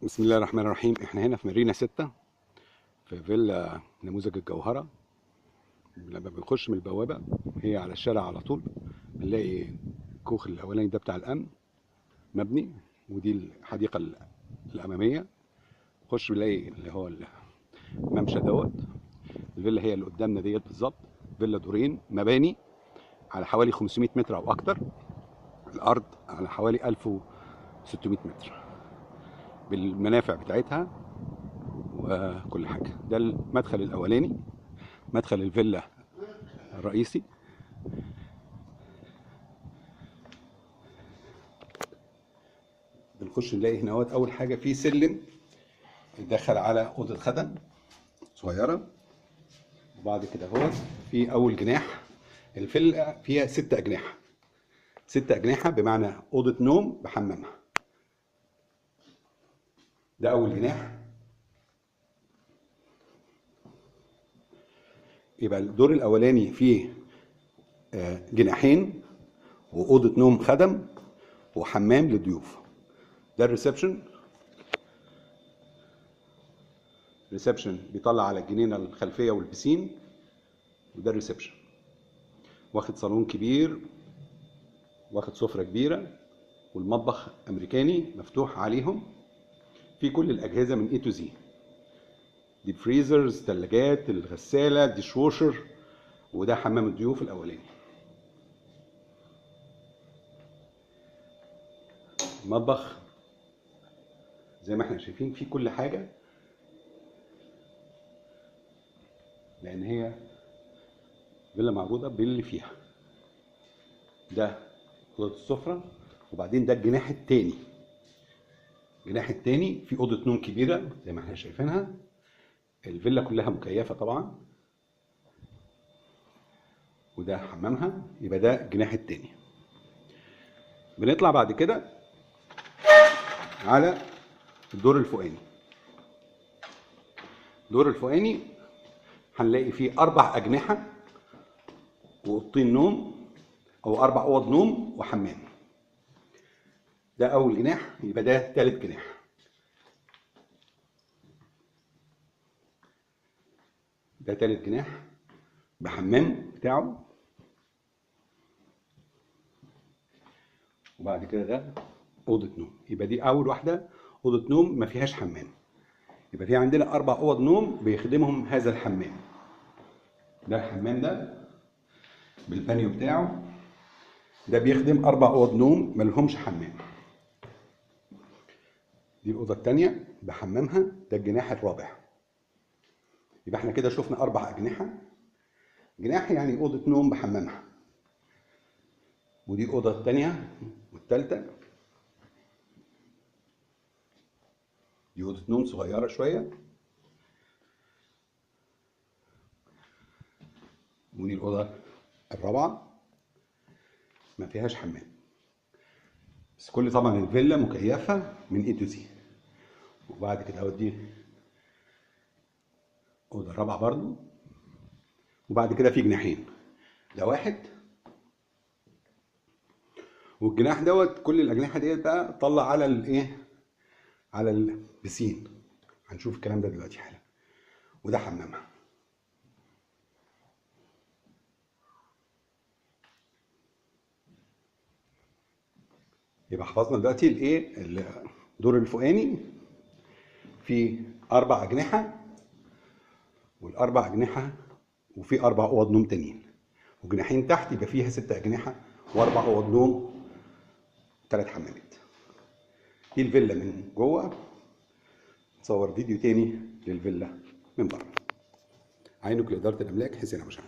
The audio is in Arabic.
بسم الله الرحمن الرحيم. احنا هنا في مارينا 6 في فيلا نموذج الجوهرة. لما بنخش من البوابة هي على الشارع على طول بنلاقي الكوخ الاولاني ده بتاع الامن مبني، ودي الحديقة الامامية. نخش بنلاقي اللي هو الممشى دوت. الفيلا هي اللي قدامنا ديت بالظبط، فيلا دورين مباني على حوالي 500 متر او اكتر، الارض على حوالي 1600 متر بالمنافع بتاعتها وكل حاجة. ده المدخل الأولاني، مدخل الفيلا الرئيسي. بنخش نلاقي هنا أول حاجة في سلم يدخل على أوضة خدم صغيرة، وبعد كده في أول جناح. الفيلا فيها 6 أجنحة، 6 أجنحة بمعنى أوضة نوم بحمامها. ده أول جناح. يبقى الدور الأولاني فيه جناحين وأوضة نوم خدم وحمام للضيوف. ده الريسبشن. ريسبشن بيطلع على الجنينه الخلفيه والبسين، وده الريسبشن. واخد صالون كبير، واخد سفره كبيره، والمطبخ امريكاني مفتوح عليهم، في كل الاجهزه من اي تو زي، ديب فريزرز، ثلاجات، الغساله، ديش ووشر. وده حمام الضيوف الاولاني. المطبخ زي ما احنا شايفين فيه كل حاجه، لان هي فيلا معروضه باللي فيها. ده اوضه السفره، وبعدين ده الجناح التاني. الجناح التاني في اوضه نوم كبيره زي ما احنا شايفينها. الفيلا كلها مكيفه طبعا، وده حمامها. يبقى ده الجناح التاني. بنطلع بعد كده على الدور الفوقاني. الدور الفوقاني هنلاقي فيه 4 أجنحة وأوضتين نوم، أو 4 أوض نوم وحمام. ده أول جناح، يبقى ده تالت جناح. ده تالت جناح بحمام بتاعه. وبعد كده ده أوضة نوم. يبقى دي أول واحدة أوضة نوم ما فيهاش حمام. يبقى في عندنا 4 أوض نوم بيخدمهم هذا الحمام. ده الحمام ده بالبانيو بتاعه. ده بيخدم 4 أوض نوم ملهمش حمام. دي الأوضة التانية بحمامها، ده الجناح الرابع. يبقى احنا كده شفنا 4 أجنحة. جناح يعني أوضة نوم بحمامها. ودي الأوضة التانية والتالتة. دي أوضة نوم صغيرة شوية. ودي الأوضة الرابعة ما فيهاش حمام، بس كل طبعا الفيلا مكيفة من اي تو زي. وبعد كده اودي الأوضة الرابعة برضو. وبعد كده في جناحين، ده واحد، والجناح دوت كل الأجنحة ديت بقى طلع على الايه، على البسين. هنشوف الكلام ده دلوقتي حالا. وده حمامها. يبقى حفظنا دلوقتي الايه، الدور الفوقاني في 4 أجنحة، والأربع أجنحة وفي 4 أوض نوم تانيين، وجناحين تحت يبقى فيها 6 أجنحة و4 أوض نوم و3 حمامات. دي الفيلا من جوه. نصور فيديو تاني للفيلا من بره. عينك لإدارة الأملاك، حسين أبو شعب.